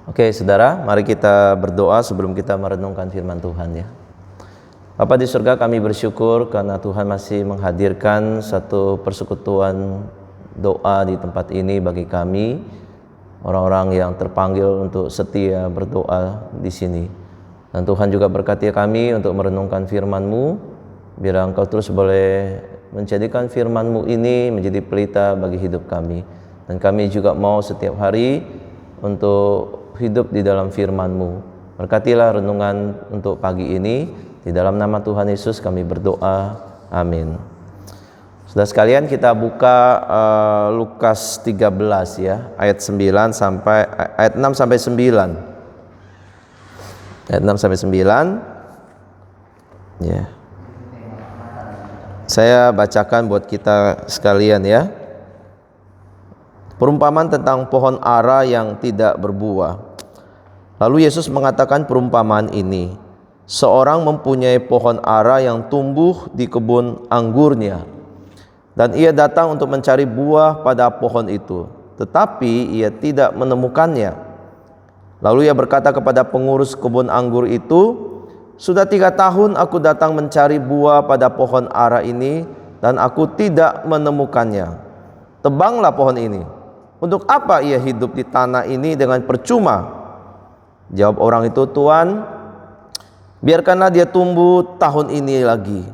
Oke, saudara, mari kita berdoa sebelum kita merenungkan firman Tuhan ya. Bapa di surga, kami bersyukur karena Tuhan masih menghadirkan satu persekutuan doa di tempat ini bagi kami, orang-orang yang terpanggil untuk setia berdoa di sini. Dan Tuhan juga berkati kami untuk merenungkan firman-Mu, biar Engkau terus boleh menjadikan firman-Mu ini menjadi pelita bagi hidup kami. Dan kami juga mau setiap hari untuk hidup di dalam firman-Mu. Berkatilah renungan untuk pagi ini. Di dalam nama Tuhan Yesus kami berdoa. Amin. Saudara sekalian, kita buka Lukas 13 ya, ayat 6 sampai 9. Ayat 6 sampai 9. Ya. Saya bacakan buat kita sekalian ya. Perumpamaan tentang pohon ara yang tidak berbuah. Lalu Yesus mengatakan perumpamaan ini. Seorang mempunyai pohon ara yang tumbuh di kebun anggurnya, dan ia datang untuk mencari buah pada pohon itu, tetapi ia tidak menemukannya. Lalu ia berkata kepada pengurus kebun anggur itu, "Sudah 3 tahun aku datang mencari buah pada pohon ara ini, dan aku tidak menemukannya. Tebanglah pohon ini. Untuk apa ia hidup di tanah ini dengan percuma?" Jawab orang itu, "Tuan, biarkanlah dia tumbuh tahun ini lagi.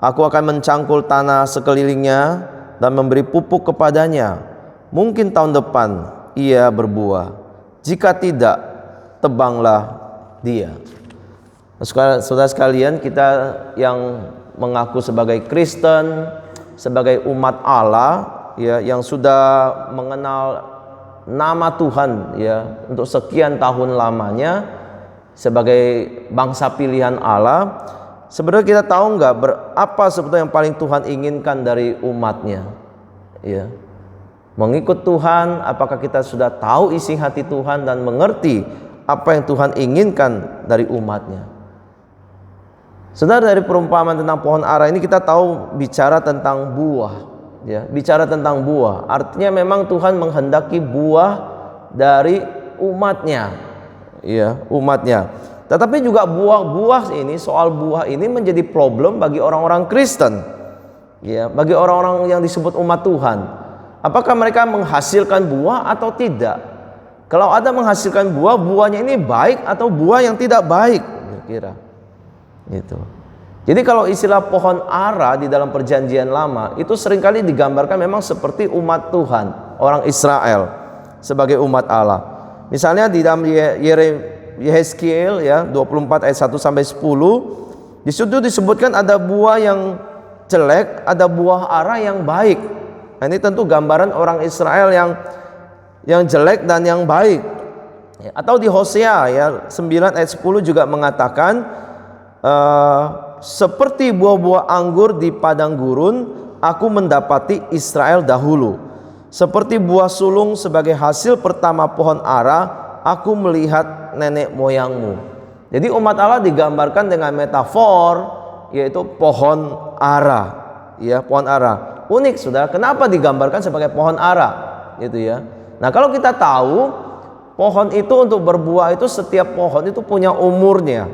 Aku akan mencangkul tanah sekelilingnya dan memberi pupuk kepadanya. Mungkin tahun depan ia berbuah. Jika tidak, tebanglah dia." Saudara sekalian, kita yang mengaku sebagai Kristen, sebagai umat Allah ya, yang sudah mengenal nama Tuhan ya untuk sekian tahun lamanya sebagai bangsa pilihan Allah, sebenarnya kita tahu nggak apa sebetulnya yang paling Tuhan inginkan dari umatnya ya. Mengikut Tuhan, apakah kita sudah tahu isi hati Tuhan dan mengerti apa yang Tuhan inginkan dari umatnya? Saudara, dari perumpamaan tentang pohon ara ini kita tahu bicara tentang buah ya, bicara tentang buah. Artinya memang Tuhan menghendaki buah dari umatnya ya, umatnya. Tetapi juga buah-buah ini, soal buah ini menjadi problem bagi orang-orang Kristen ya, bagi orang-orang yang disebut umat Tuhan. Apakah mereka menghasilkan buah atau tidak? Kalau ada menghasilkan buah, buahnya ini baik atau buah yang tidak baik kira-kira gitu. Jadi kalau istilah pohon ara di dalam perjanjian lama itu seringkali digambarkan memang seperti umat Tuhan, orang Israel sebagai umat Allah. Misalnya di dalam Yehezkiel ya 24 ayat 1 sampai 10, di situ disebutkan ada buah yang jelek, ada buah ara yang baik. Nah, ini tentu gambaran orang Israel yang jelek dan yang baik. Atau di Hosea ya 9 ayat 10 juga mengatakan seperti buah-buah anggur di padang gurun, aku mendapati Israel dahulu. Seperti buah sulung sebagai hasil pertama pohon ara, aku melihat nenek moyangmu. Jadi umat Allah digambarkan dengan metafor, yaitu pohon ara. Ya, pohon ara. Unik, saudara. Kenapa digambarkan sebagai pohon ara? Gitu ya. Nah, kalau kita tahu pohon itu untuk berbuah itu setiap pohon itu punya umurnya.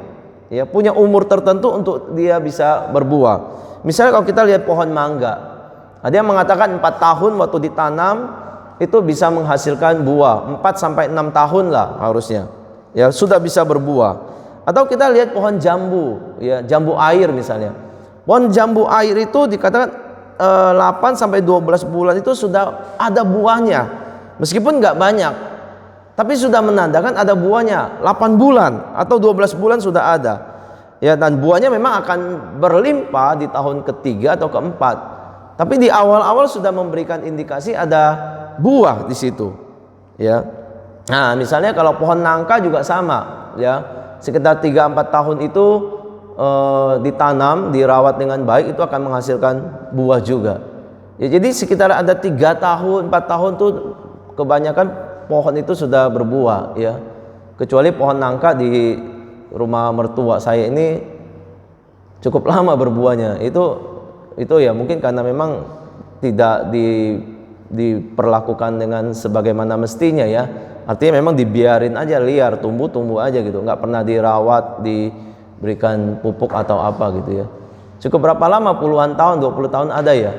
Ya, punya umur tertentu untuk dia bisa berbuah. Misalnya kalau kita lihat pohon mangga, dia mengatakan 4 tahun waktu ditanam itu bisa menghasilkan buah, 4 sampai 6 tahun lah harusnya. Ya, sudah bisa berbuah. Atau kita lihat pohon jambu, ya, jambu air misalnya. Pohon jambu air itu dikatakan 8 sampai 12 bulan itu sudah ada buahnya. Meskipun nggak banyak, tapi sudah menandakan ada buahnya. 8 bulan atau 12 bulan sudah ada. Ya, dan buahnya memang akan berlimpah di tahun ketiga atau keempat. Tapi di awal-awal sudah memberikan indikasi ada buah di situ. Ya. Nah, misalnya kalau pohon nangka juga sama, ya. Sekitar 3-4 tahun itu ditanam, dirawat dengan baik, itu akan menghasilkan buah juga. Ya, jadi sekitar ada 3 tahun, 4 tahun tuh kebanyakan pohon itu sudah berbuah ya. Kecuali pohon nangka di rumah mertua saya ini cukup lama berbuahnya. Itu ya mungkin karena memang tidak diperlakukan dengan sebagaimana mestinya ya. Artinya memang dibiarin aja liar, tumbuh aja gitu, nggak pernah dirawat, diberikan pupuk atau apa gitu ya. Cukup berapa lama, puluhan tahun, 20 tahun ada ya,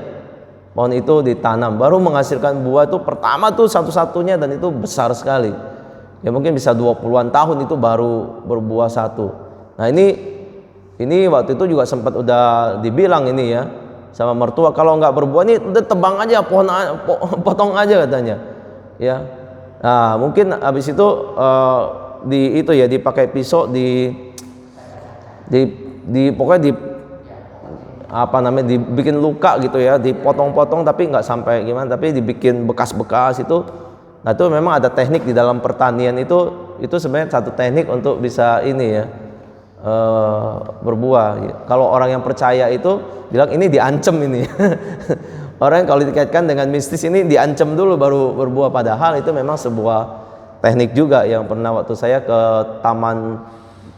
pohon itu ditanam baru menghasilkan buah tuh pertama tuh satu-satunya, dan itu besar sekali ya, mungkin bisa 20-an tahun itu baru berbuah satu. Nah ini waktu itu juga sempat udah dibilang ini ya sama mertua, kalau nggak berbuah ini udah tebang aja pohon, potong aja katanya ya. Nah mungkin habis itu dipakai pisau, pokoknya apa namanya, dibikin luka gitu ya, dipotong-potong tapi nggak sampai gimana, tapi dibikin bekas-bekas itu. Nah itu memang ada teknik di dalam pertanian itu sebenarnya satu teknik untuk bisa ini ya, berbuah. Kalau orang yang percaya itu bilang ini diancam ini. Orang yang kalau dikaitkan dengan mistis ini diancam dulu baru berbuah, padahal itu memang sebuah teknik juga yang pernah waktu saya ke taman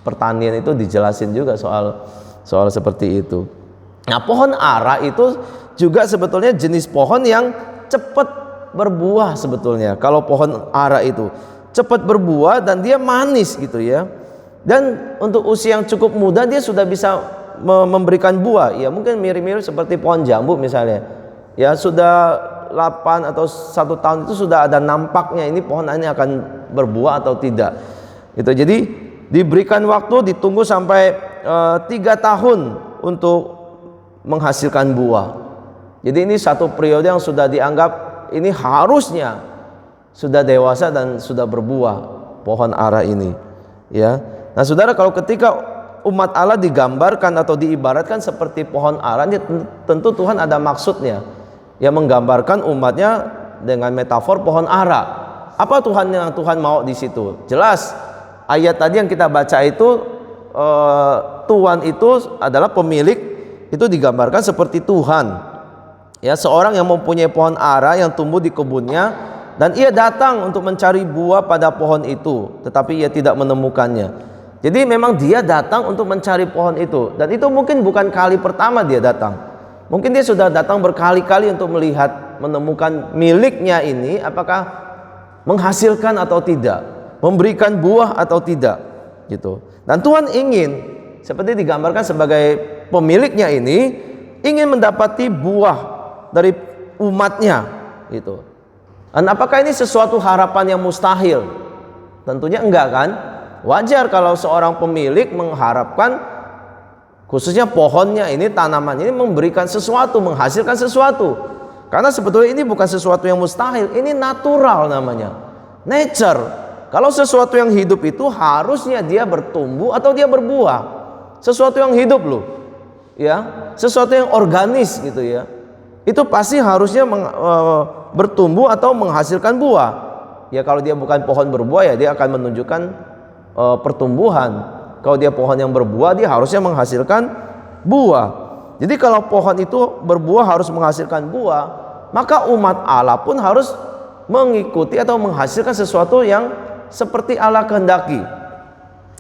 pertanian itu dijelasin juga soal seperti itu. Nah pohon ara itu juga sebetulnya jenis pohon yang cepat berbuah sebetulnya. Kalau pohon ara itu cepat berbuah dan dia manis gitu ya, dan untuk usia yang cukup muda dia sudah bisa memberikan buah ya, mungkin mirip-mirip seperti pohon jambu misalnya ya, sudah 8 atau 1 tahun itu sudah ada nampaknya ini pohon ini akan berbuah atau tidak itu. Jadi diberikan waktu, ditunggu sampai 3 tahun untuk menghasilkan buah. Jadi ini satu periode yang sudah dianggap ini harusnya sudah dewasa dan sudah berbuah pohon ara ini ya. Nah saudara, kalau ketika umat Allah digambarkan atau diibaratkan seperti pohon ara, ini tentu Tuhan ada maksudnya yang menggambarkan umatnya dengan metafor pohon ara. Apa yang Tuhan mau di situ? Jelas ayat tadi yang kita baca itu, Tuhan itu adalah pemilik, itu digambarkan seperti Tuhan ya, seorang yang mempunyai pohon ara yang tumbuh di kebunnya, dan ia datang untuk mencari buah pada pohon itu, tetapi ia tidak menemukannya. Jadi memang dia datang untuk mencari pohon itu, dan itu mungkin bukan kali pertama dia datang. Mungkin dia sudah datang berkali-kali untuk melihat, menemukan miliknya ini apakah menghasilkan atau tidak, memberikan buah atau tidak gitu. Dan Tuhan ingin, seperti digambarkan sebagai pemiliknya ini, ingin mendapati buah dari umatnya gitu. Dan apakah ini sesuatu harapan yang mustahil? Tentunya enggak kan? Wajar kalau seorang pemilik mengharapkan khususnya pohonnya ini, tanaman ini memberikan sesuatu, menghasilkan sesuatu. Karena sebetulnya ini bukan sesuatu yang mustahil, ini natural namanya, nature. Kalau sesuatu yang hidup itu harusnya dia bertumbuh atau dia berbuah. Sesuatu yang hidup loh ya, sesuatu yang organis gitu ya, itu pasti harusnya bertumbuh atau menghasilkan buah ya. Kalau dia bukan pohon berbuah ya dia akan menunjukkan pertumbuhan. Kalau dia pohon yang berbuah, dia harusnya menghasilkan buah. Jadi kalau pohon itu berbuah harus menghasilkan buah, maka umat Allah pun harus mengikuti atau menghasilkan sesuatu yang seperti Allah kehendaki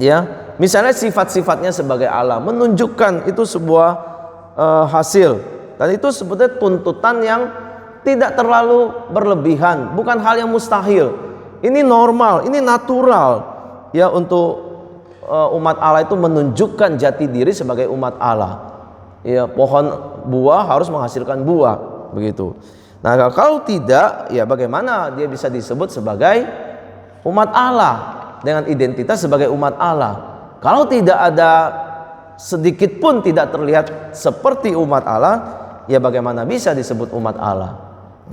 ya. Misalnya sifat-sifatnya sebagai Allah, menunjukkan itu sebuah hasil, dan itu sebetulnya tuntutan yang tidak terlalu berlebihan, bukan hal yang mustahil. Ini normal, ini natural ya, untuk umat Allah itu menunjukkan jati diri sebagai umat Allah ya. Pohon buah harus menghasilkan buah begitu. Nah kalau tidak ya bagaimana dia bisa disebut sebagai umat Allah dengan identitas sebagai umat Allah? Kalau tidak ada sedikit pun tidak terlihat seperti umat Allah, ya bagaimana bisa disebut umat Allah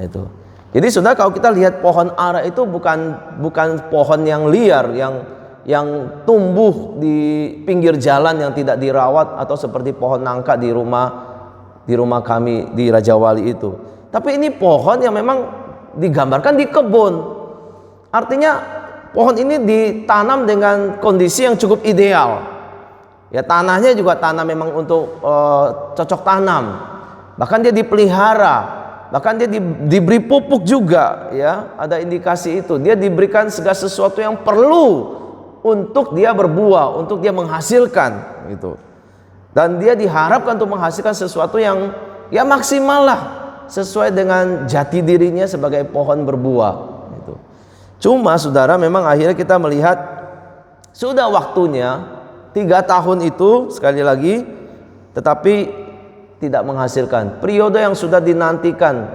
itu. Jadi saudara, kalau kita lihat pohon ara itu bukan pohon yang liar yang tumbuh di pinggir jalan yang tidak dirawat, atau seperti pohon nangka di rumah kami di Raja Wali itu. Tapi ini pohon yang memang digambarkan di kebun. Artinya pohon ini ditanam dengan kondisi yang cukup ideal. Ya tanahnya juga tanah memang untuk cocok tanam. Bahkan dia dipelihara, bahkan dia diberi pupuk juga ya. Ada indikasi itu. Dia diberikan segala sesuatu yang perlu untuk dia berbuah, untuk dia menghasilkan gitu. Dan dia diharapkan untuk menghasilkan sesuatu yang ya maksimal lah, sesuai dengan jati dirinya sebagai pohon berbuah gitu. Cuma saudara, memang akhirnya kita melihat sudah waktunya 3 tahun itu sekali lagi, tetapi tidak menghasilkan. Periode yang sudah dinantikan,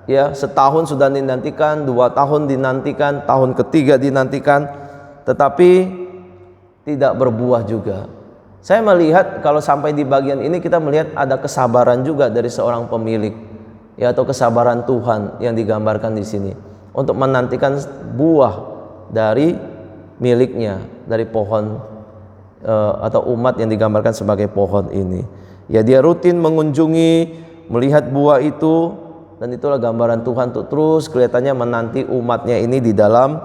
ya, setahun sudah dinantikan, 2 tahun dinantikan, tahun ketiga dinantikan, tetapi tidak berbuah juga. Saya melihat kalau sampai di bagian ini kita melihat ada kesabaran juga dari seorang pemilik, ya, atau kesabaran Tuhan yang digambarkan di sini untuk menantikan buah dari miliknya, dari pohon atau umat yang digambarkan sebagai pohon ini. Ya, dia rutin mengunjungi, melihat buah itu, dan itulah gambaran Tuhan untuk terus kelihatannya menanti umatnya ini di dalam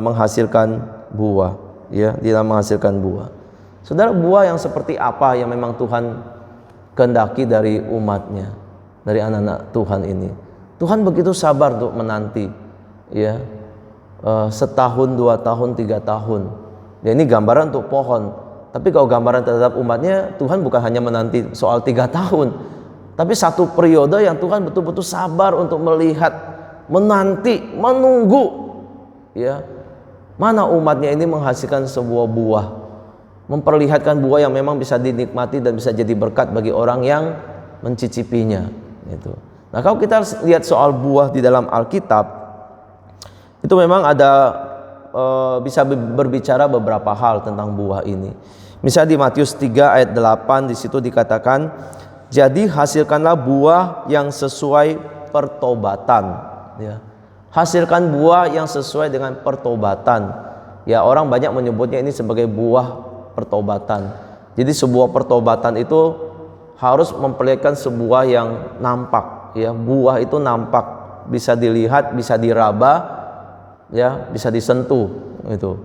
menghasilkan buah, ya, di dalam menghasilkan buah. Saudara, buah yang seperti apa yang memang Tuhan kehendaki dari umatnya, dari anak-anak Tuhan ini? Tuhan begitu sabar untuk menanti, ya, setahun, 2 tahun, 3 tahun. Ya, ini gambaran untuk pohon. Tapi kalau gambaran terhadap umatnya, Tuhan bukan hanya menanti soal 3 tahun, tapi satu periode yang Tuhan betul-betul sabar untuk melihat, menanti, menunggu, ya, mana umatnya ini menghasilkan sebuah buah, memperlihatkan buah yang memang bisa dinikmati dan bisa jadi berkat bagi orang yang mencicipinya. Gitu. Nah, kalau kita lihat soal buah di dalam Alkitab, itu memang ada bisa berbicara beberapa hal tentang buah ini. Misalnya di Matius 3 ayat 8, di situ dikatakan, jadi hasilkanlah buah yang sesuai pertobatan, ya. Hasilkan buah yang sesuai dengan pertobatan. Ya, orang banyak menyebutnya ini sebagai buah pertobatan. Jadi sebuah pertobatan itu harus memperlihatkan sebuah yang nampak, ya. Buah itu nampak, bisa dilihat, bisa diraba, ya, bisa disentuh itu.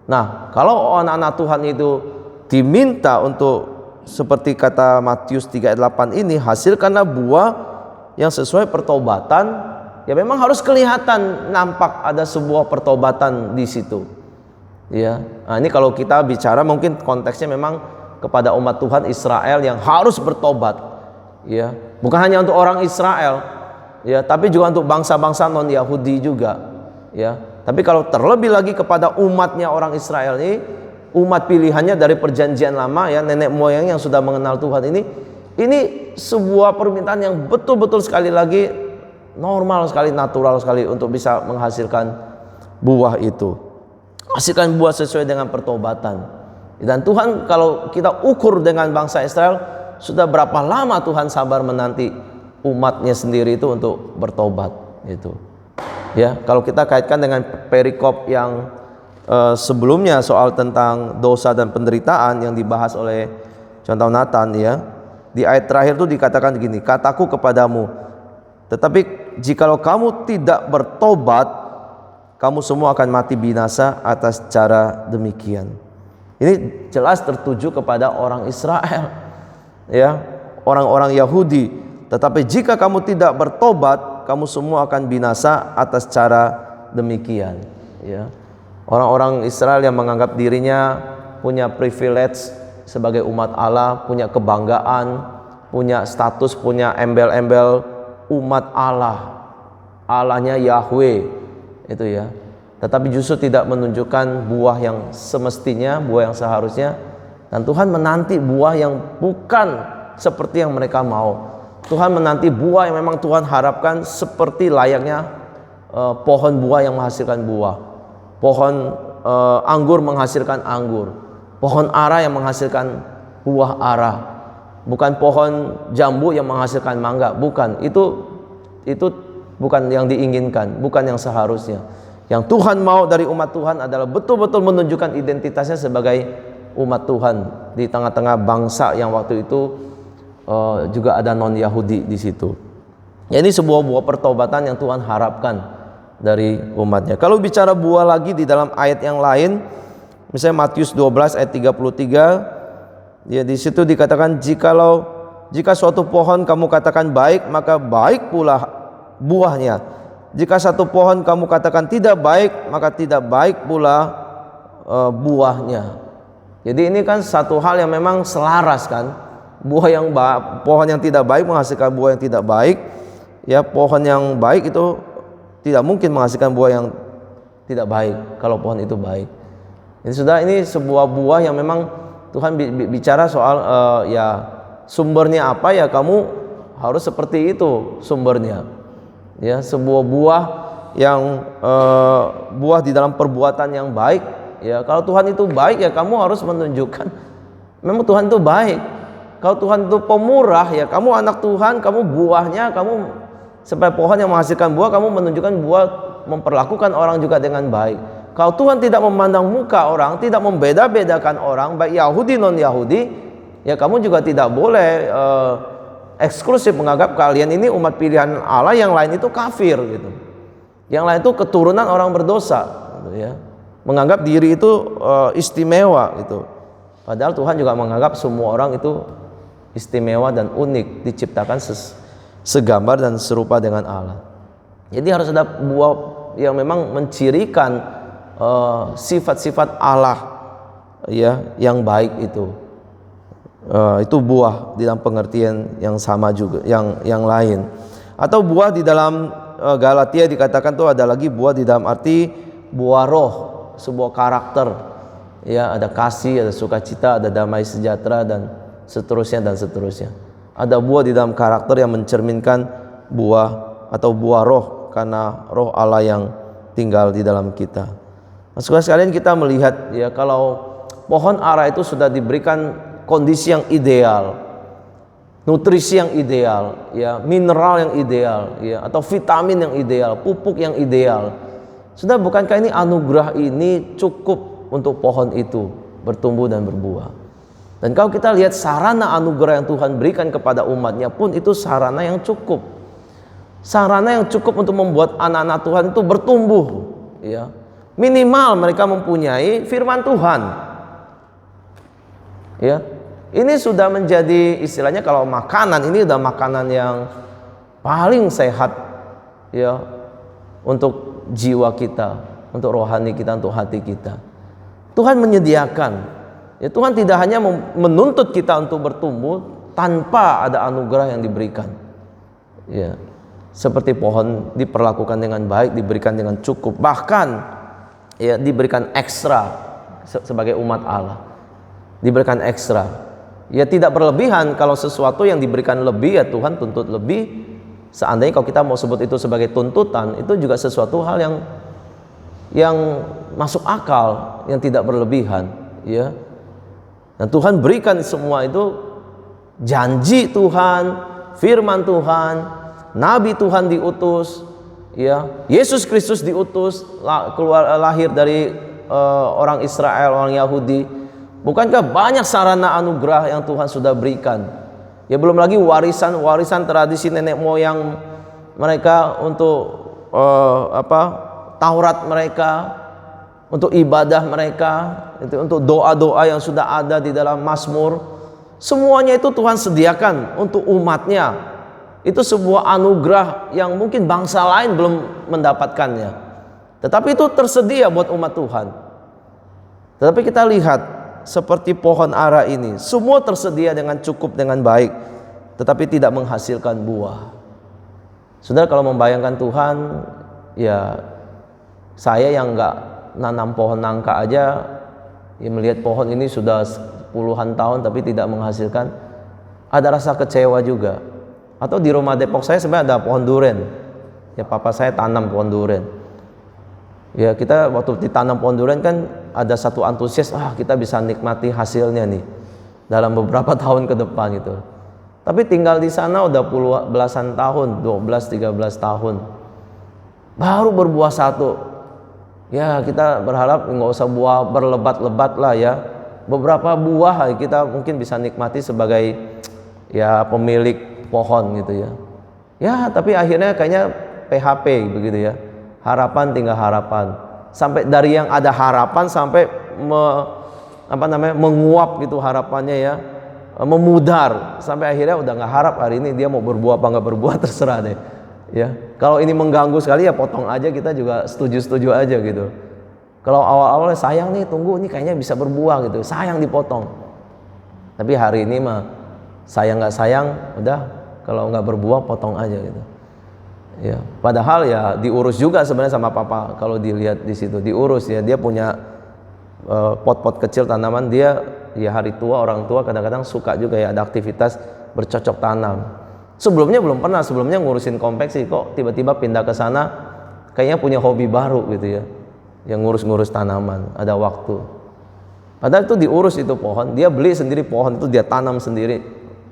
Nah, kalau anak-anak Tuhan itu diminta untuk seperti kata Matius 3 ayat 8 ini, hasilkanlah buah yang sesuai pertobatan, ya memang harus kelihatan, nampak ada sebuah pertobatan di situ. Ya. Nah, ini kalau kita bicara mungkin konteksnya memang kepada umat Tuhan Israel yang harus bertobat, ya. Bukan hanya untuk orang Israel, ya, tapi juga untuk bangsa-bangsa non-Yahudi juga, ya. Tapi kalau terlebih lagi kepada umatnya orang Israel ini, umat pilihannya dari perjanjian lama, ya, nenek moyang yang sudah mengenal Tuhan ini sebuah permintaan yang betul-betul sekali lagi normal sekali, natural sekali untuk bisa menghasilkan buah itu. Hasilkan buah sesuai dengan pertobatan. Dan Tuhan, kalau kita ukur dengan bangsa Israel, sudah berapa lama Tuhan sabar menanti umatnya sendiri itu untuk bertobat itu. Ya, kalau kita kaitkan dengan perikop yang sebelumnya soal tentang dosa dan penderitaan yang dibahas oleh contoh Nathan, ya, di ayat terakhir itu dikatakan begini, kataku kepadamu, tetapi jikalau kamu tidak bertobat, kamu semua akan mati binasa atas cara demikian. Ini jelas tertuju kepada orang Israel, ya, orang-orang Yahudi. Tetapi jika kamu tidak bertobat, kamu semua akan binasa atas cara demikian, ya. Orang-orang Israel yang menganggap dirinya punya privilege sebagai umat Allah, punya kebanggaan, punya status, punya embel-embel umat Allah, Allahnya Yahweh, itu, ya. Tetapi justru tidak menunjukkan buah yang semestinya, buah yang seharusnya. Dan Tuhan menanti buah yang bukan seperti yang mereka mau. Tuhan menanti buah yang memang Tuhan harapkan seperti layaknya pohon buah yang menghasilkan buah. Pohon anggur menghasilkan anggur. Pohon ara yang menghasilkan buah ara. Bukan pohon jambu yang menghasilkan mangga. Bukan. Itu bukan yang diinginkan, bukan yang seharusnya. Yang Tuhan mau dari umat Tuhan adalah betul-betul menunjukkan identitasnya sebagai umat Tuhan di tengah-tengah bangsa yang waktu itu juga ada non-Yahudi di situ. Ya, ini sebuah buah pertobatan yang Tuhan harapkan dari umatnya. Kalau bicara buah lagi di dalam ayat yang lain, misalnya Matius 12 ayat 33, ya, di situ dikatakan jika suatu pohon kamu katakan baik, maka baik pula buahnya. Jika satu pohon kamu katakan tidak baik, maka tidak baik pula buahnya. Jadi ini kan satu hal yang memang selaras, kan. Pohon yang tidak baik menghasilkan buah yang tidak baik, ya. Pohon yang baik itu tidak mungkin menghasilkan buah yang tidak baik kalau pohon itu baik. Ini sebuah buah yang memang Tuhan bicara soal ya sumbernya apa, ya kamu harus seperti itu sumbernya. Ya, sebuah buah yang buah di dalam perbuatan yang baik. Ya, kalau Tuhan itu baik, ya kamu harus menunjukkan memang Tuhan itu baik. Kalau Tuhan itu pemurah, ya kamu anak Tuhan, kamu buahnya, kamu sebagai pohon yang menghasilkan buah, kamu menunjukkan buah, memperlakukan orang juga dengan baik. Kalau Tuhan tidak memandang muka orang, tidak membeda-bedakan orang, baik Yahudi non Yahudi, ya kamu juga tidak boleh eksklusif menganggap kalian ini umat pilihan Allah, yang lain itu kafir gitu. Yang lain itu keturunan orang berdosa, gitu ya. Menganggap diri itu istimewa gitu. Padahal Tuhan juga menganggap semua orang itu istimewa dan unik, diciptakan segambar dan serupa dengan Allah. Jadi harus ada buah yang memang mencirikan sifat-sifat Allah, ya, yang baik itu. Itu buah di dalam pengertian yang sama juga, yang lain. Atau buah di dalam Galatia dikatakan tuh ada lagi buah di dalam arti buah roh, sebuah karakter. Ya, ada kasih, ada sukacita, ada damai sejahtera, dan seterusnya dan seterusnya. Ada buah di dalam karakter yang mencerminkan buah atau buah roh, karena roh Allah yang tinggal di dalam kita. Nah, saudara sekalian, kita melihat ya, kalau pohon ara itu sudah diberikan kondisi yang ideal, nutrisi yang ideal, ya, mineral yang ideal, ya, atau vitamin yang ideal, pupuk yang ideal. Sudah, bukankah ini anugerah ini cukup untuk pohon itu bertumbuh dan berbuah? Dan kalau kita lihat sarana anugerah yang Tuhan berikan kepada umatnya pun itu sarana yang cukup. Sarana yang cukup untuk membuat anak-anak Tuhan itu bertumbuh, ya. Minimal mereka mempunyai firman Tuhan. Ya. Ini sudah menjadi istilahnya, kalau makanan ini udah makanan yang paling sehat, ya, untuk jiwa kita, untuk rohani kita, untuk hati kita. Tuhan menyediakan. Ya, Tuhan tidak hanya menuntut kita untuk bertumbuh tanpa ada anugerah yang diberikan. Ya, seperti pohon diperlakukan dengan baik, diberikan dengan cukup, bahkan ya diberikan ekstra sebagai umat Allah. Diberikan ekstra. Ya, tidak berlebihan. Kalau sesuatu yang diberikan lebih, ya Tuhan tuntut lebih. Seandainya kalau kita mau sebut itu sebagai tuntutan, itu juga sesuatu hal yang masuk akal, yang tidak berlebihan, ya. Dan Tuhan berikan semua itu, janji Tuhan, firman Tuhan, nabi Tuhan diutus, ya. Yesus Kristus diutus, lahir dari orang Israel, orang Yahudi. Bukankah banyak sarana anugerah yang Tuhan sudah berikan? Ya, belum lagi warisan tradisi nenek moyang mereka untuk Taurat mereka, untuk ibadah mereka, untuk doa-doa yang sudah ada di dalam Mazmur. Semuanya itu Tuhan sediakan untuk umatnya. Itu sebuah anugerah yang mungkin bangsa lain belum mendapatkannya, tetapi itu tersedia buat umat Tuhan. Tetapi kita lihat seperti pohon ara ini, semua tersedia dengan cukup, dengan baik, tetapi tidak menghasilkan buah. Saudara, kalau membayangkan Tuhan, ya saya yang nggak nanam pohon nangka aja, ya melihat pohon ini sudah puluhan tahun tapi tidak menghasilkan, ada rasa kecewa juga. Atau di rumah Depok saya sebenarnya ada pohon duren, ya papa saya tanam pohon duren. Ya, kita waktu ditanam pohon duren kan ada satu antusias, kita bisa nikmati hasilnya nih dalam beberapa tahun ke depan gitu. Tapi tinggal di sana udah belasan tahun, 12-13 tahun, baru berbuah satu. Ya, kita berharap nggak usah buah berlebat-lebat lah ya. Beberapa buah kita mungkin bisa nikmati sebagai ya pemilik pohon gitu ya. Ya, tapi akhirnya kayaknya PHP begitu ya. Harapan tinggal harapan. Sampai dari yang ada harapan sampai menguap gitu harapannya ya. Memudar sampai akhirnya udah nggak harap hari ini dia mau berbuah apa nggak berbuah, terserah deh. Ya, kalau ini mengganggu sekali ya potong aja, kita juga setuju aja gitu. Kalau awal-awalnya sayang nih, tunggu ini kayaknya bisa berbuah gitu, sayang dipotong. Tapi hari ini mah sayang nggak sayang, udah kalau nggak berbuah potong aja gitu. Ya, padahal ya diurus juga sebenarnya sama papa. Kalau dilihat di situ diurus ya, dia punya pot-pot kecil tanaman. Dia ya hari tua, orang tua kadang-kadang suka juga ya ada aktivitas bercocok tanam. Sebelumnya belum pernah, sebelumnya ngurusin konveksi, kok tiba-tiba pindah ke sana kayaknya punya hobi baru gitu ya, yang ngurus-ngurus tanaman, ada waktu. Padahal itu diurus itu pohon, dia beli sendiri pohon itu, dia tanam sendiri.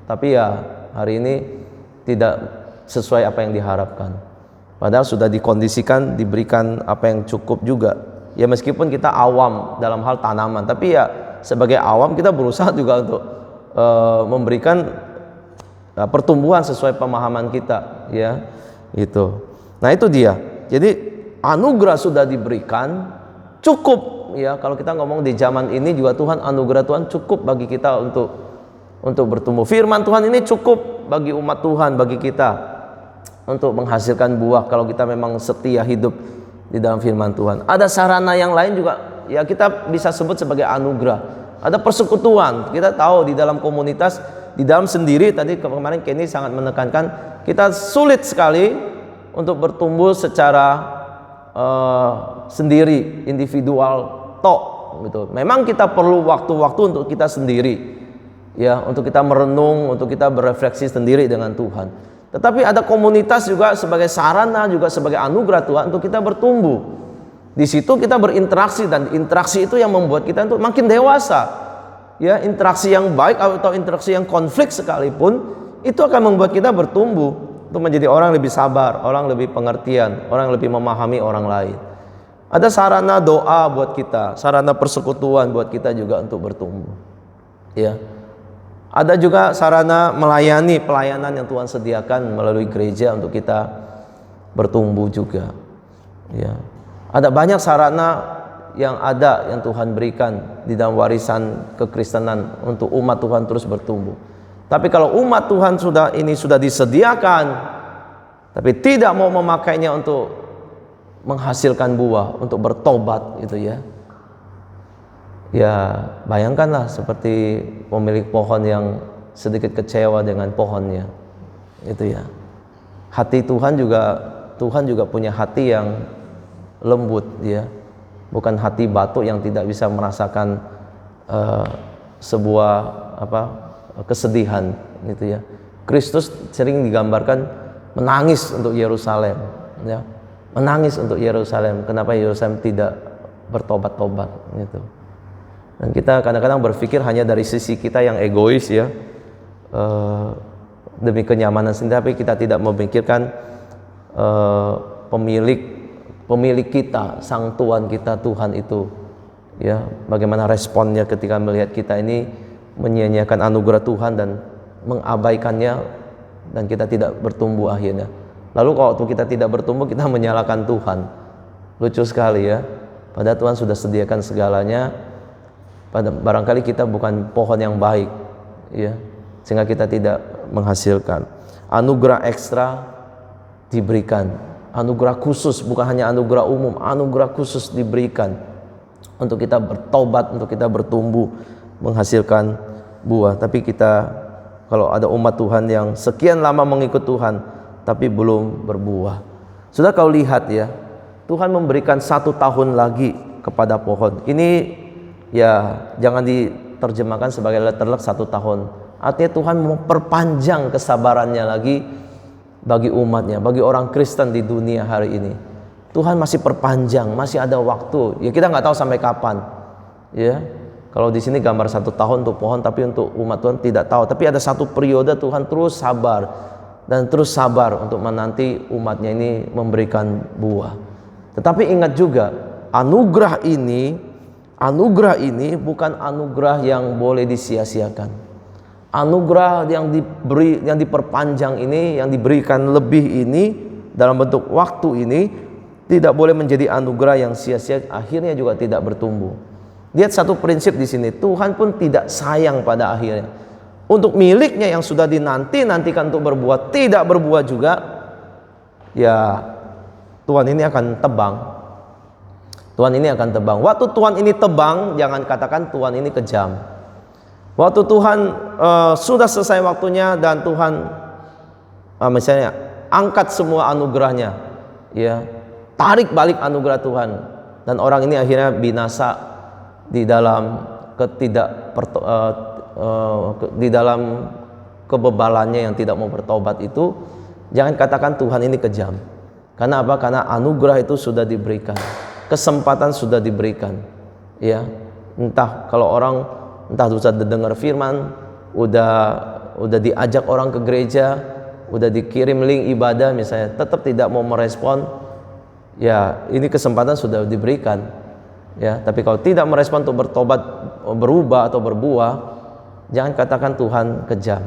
Tapi ya hari ini tidak sesuai apa yang diharapkan. Padahal sudah dikondisikan, diberikan apa yang cukup juga. Ya meskipun kita awam dalam hal tanaman, tapi ya sebagai awam kita berusaha juga untuk memberikan pertumbuhan sesuai pemahaman kita, ya itu. Nah itu dia. Jadi anugerah sudah diberikan, cukup. Ya, kalau kita ngomong di zaman ini juga Tuhan, anugerah Tuhan cukup bagi kita untuk bertumbuh. Firman Tuhan ini cukup bagi umat Tuhan, bagi kita untuk menghasilkan buah kalau kita memang setia hidup di dalam firman Tuhan. Ada sarana yang lain juga ya kita bisa sebut sebagai anugerah. Ada persekutuan. Kita tahu di dalam komunitas, di dalam sendiri, tadi kemarin Kenny sangat menekankan, kita sulit sekali untuk bertumbuh secara sendiri, individual gitu. Memang kita perlu waktu-waktu untuk kita sendiri, ya, untuk kita merenung, untuk kita berefleksi sendiri dengan Tuhan. Tetapi ada komunitas juga sebagai sarana, juga sebagai anugerah Tuhan untuk kita bertumbuh. Di situ kita berinteraksi, dan interaksi itu yang membuat kita untuk makin dewasa. Ya, interaksi yang baik atau interaksi yang konflik sekalipun itu akan membuat kita bertumbuh untuk menjadi orang lebih sabar, orang lebih pengertian, orang lebih memahami orang lain. Ada sarana doa buat kita, sarana persekutuan buat kita juga untuk bertumbuh. Ya. Ada juga sarana melayani, pelayanan yang Tuhan sediakan melalui gereja untuk kita bertumbuh juga. Ya. Ada banyak sarana yang ada yang Tuhan berikan di dalam warisan kekristenan untuk umat Tuhan terus bertumbuh. Tapi kalau umat Tuhan sudah disediakan, tapi tidak mau memakainya untuk menghasilkan buah, untuk bertobat gitu ya. Ya bayangkanlah seperti pemilik pohon yang sedikit kecewa dengan pohonnya. Itu ya. Hati Tuhan juga punya hati yang lembut ya. Bukan hati batu yang tidak bisa merasakan sebuah kesedihan gitu ya. Kristus sering digambarkan menangis untuk Yerusalem ya. Menangis untuk Yerusalem. Kenapa Yerusalem tidak bertobat-tobat gitu. Dan kita kadang-kadang berpikir hanya dari sisi kita yang egois ya, demi kenyamanan sendiri, tapi kita tidak memikirkan pemilik kita, sang Tuhan kita, Tuhan itu ya, bagaimana responnya ketika melihat kita ini menyia-nyiakan anugerah Tuhan dan mengabaikannya, dan kita tidak bertumbuh akhirnya. Lalu kalau kita tidak bertumbuh, kita menyalahkan Tuhan. Lucu sekali ya. Padahal Tuhan sudah sediakan segalanya. Barangkali kita bukan pohon yang baik, ya, sehingga kita tidak menghasilkan. Anugerah ekstra diberikan. Anugerah khusus, bukan hanya anugerah umum. Anugerah khusus diberikan untuk kita bertobat, untuk kita bertumbuh, menghasilkan buah. Tapi kita, kalau ada umat Tuhan yang sekian lama mengikut Tuhan tapi belum berbuah, sudah kau lihat ya, Tuhan memberikan 1 tahun lagi kepada pohon ini. Ya jangan diterjemahkan sebagai letterlek 1 tahun, artinya Tuhan memperpanjang kesabarannya lagi bagi umatnya, bagi orang Kristen di dunia hari ini. Tuhan masih perpanjang, masih ada waktu. Ya kita nggak tahu sampai kapan. Ya kalau di sini gambar 1 tahun untuk pohon, tapi untuk umat Tuhan tidak tahu. Tapi ada satu periode Tuhan terus sabar dan terus sabar untuk menanti umatnya ini memberikan buah. Tetapi ingat juga, anugerah ini bukan anugerah yang boleh disia-siakan. Anugerah yang diperpanjang ini, yang diberikan lebih ini dalam bentuk waktu ini, tidak boleh menjadi anugerah yang sia-sia, akhirnya juga tidak bertumbuh. Lihat satu prinsip di sini, Tuhan pun tidak sayang pada akhirnya. Untuk miliknya yang sudah dinantikan untuk berbuah, tidak berbuah juga, ya Tuhan ini akan tebang. Tuhan ini akan tebang. Waktu Tuhan ini tebang, jangan katakan Tuhan ini kejam. Waktu Tuhan sudah selesai waktunya dan Tuhan misalnya angkat semua anugerahnya, ya, tarik balik anugerah Tuhan, dan orang ini akhirnya binasa di dalam di dalam kebebalannya yang tidak mau bertobat itu. Jangan katakan Tuhan ini kejam. Karena apa? Karena anugerah itu sudah diberikan, kesempatan sudah diberikan, ya. Entah kalau orang sudah dengar firman, udah diajak orang ke gereja, udah dikirim link ibadah misalnya, tetap tidak mau merespon, ya ini kesempatan sudah diberikan, ya. Tapi kalau tidak merespon untuk bertobat, berubah atau berbuah, jangan katakan Tuhan kejam.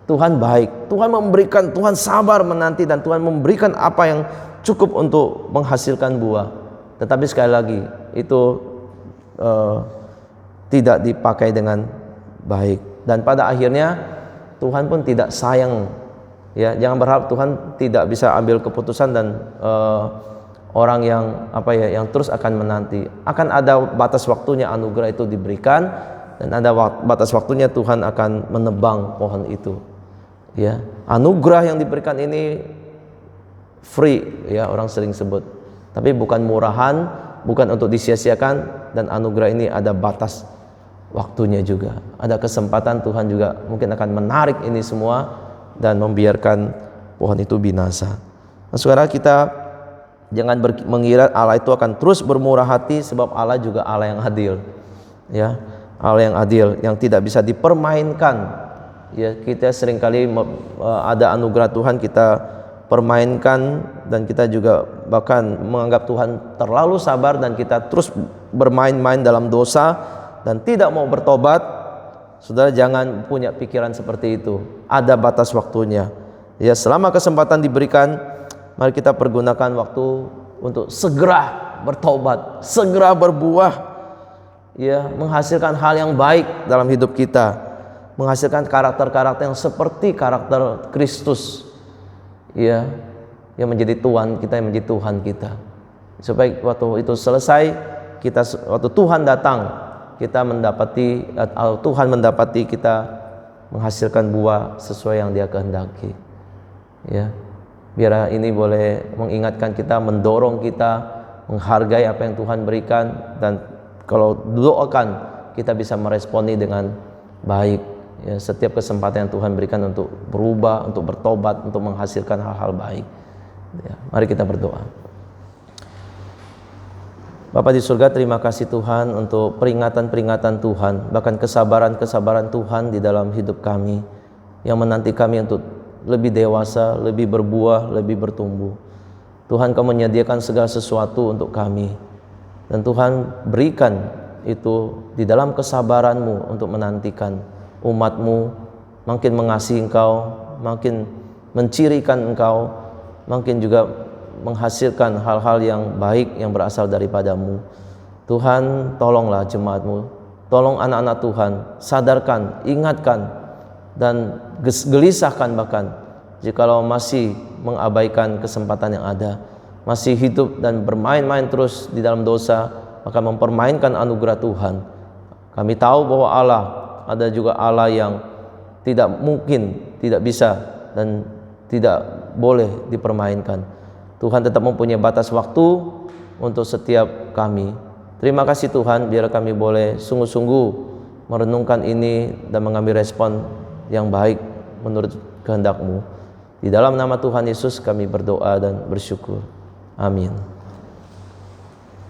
Tuhan baik, Tuhan memberikan, Tuhan sabar menanti, dan Tuhan memberikan apa yang cukup untuk menghasilkan buah. Tetapi sekali lagi itu tidak dipakai dengan baik, dan pada akhirnya Tuhan pun tidak sayang, ya. Jangan berharap Tuhan tidak bisa ambil keputusan dan orang yang yang terus akan menanti. Akan ada batas waktunya anugerah itu diberikan, dan ada batas waktunya Tuhan akan menebang pohon itu, ya. Anugerah yang diberikan ini free, ya, orang sering sebut, tapi bukan murahan, bukan untuk disia-siakan, dan anugerah ini ada batas waktunya juga. Ada kesempatan Tuhan juga mungkin akan menarik ini semua dan membiarkan pohon itu binasa. Nah, saudara, kita jangan mengira Allah itu akan terus bermurah hati, sebab Allah juga Allah yang adil, ya. Allah yang adil, yang tidak bisa dipermainkan, ya. Kita seringkali ada anugerah Tuhan kita permainkan, dan kita juga bahkan menganggap Tuhan terlalu sabar, dan kita terus bermain-main dalam dosa dan tidak mau bertobat. Saudara, jangan punya pikiran seperti itu. Ada batas waktunya, ya. Selama kesempatan diberikan, mari kita pergunakan waktu untuk segera bertobat, segera berbuah, ya, menghasilkan hal yang baik dalam hidup kita, menghasilkan karakter-karakter yang seperti karakter Kristus, ya, yang menjadi Tuhan kita, yang menjadi Tuhan kita, supaya waktu itu selesai, waktu Tuhan datang, kita mendapati, atau Tuhan mendapati kita menghasilkan buah sesuai yang Dia kehendaki, ya. Biar ini boleh mengingatkan kita, mendorong kita menghargai apa yang Tuhan berikan, dan kalau doakan kita bisa meresponi dengan baik, ya, setiap kesempatan yang Tuhan berikan untuk berubah, untuk bertobat, untuk menghasilkan hal-hal baik, ya. Mari kita berdoa. Bapa di surga, terima kasih Tuhan untuk peringatan-peringatan Tuhan, bahkan kesabaran-kesabaran Tuhan di dalam hidup kami, yang menanti kami untuk lebih dewasa, lebih berbuah, lebih bertumbuh. Tuhan, Kau menyediakan segala sesuatu untuk kami, dan Tuhan berikan itu di dalam kesabaran-Mu untuk menantikan umat-Mu makin mengasihi Engkau, makin mencirikan Engkau, makin juga menghasilkan hal-hal yang baik yang berasal daripadamu. Tuhan, tolonglah jemaat-Mu, tolong anak-anak Tuhan, sadarkan, ingatkan, dan gelisahkan bahkan jikalau masih mengabaikan kesempatan yang ada, masih hidup dan bermain-main terus di dalam dosa, maka mempermainkan anugerah Tuhan. Kami tahu bahwa Allah ada juga Allah yang tidak mungkin, tidak bisa, dan tidak boleh dipermainkan. Tuhan tetap mempunyai batas waktu untuk setiap kami. Terima kasih Tuhan, biar kami boleh sungguh-sungguh merenungkan ini dan mengambil respon yang baik menurut kehendak-Mu. Di dalam nama Tuhan Yesus kami berdoa dan bersyukur. Amin.